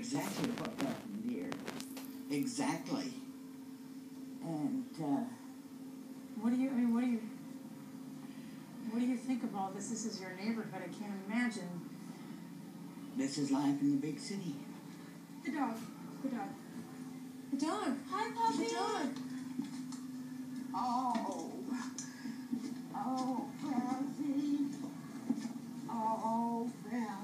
exactly what happened here. Exactly. And what do you think of all this? This is your neighborhood. I can't imagine. This is life in the big city. The dog. The dog. The dog. Hi, Puppy. The dog. Oh, Pappy. Oh, Pappy.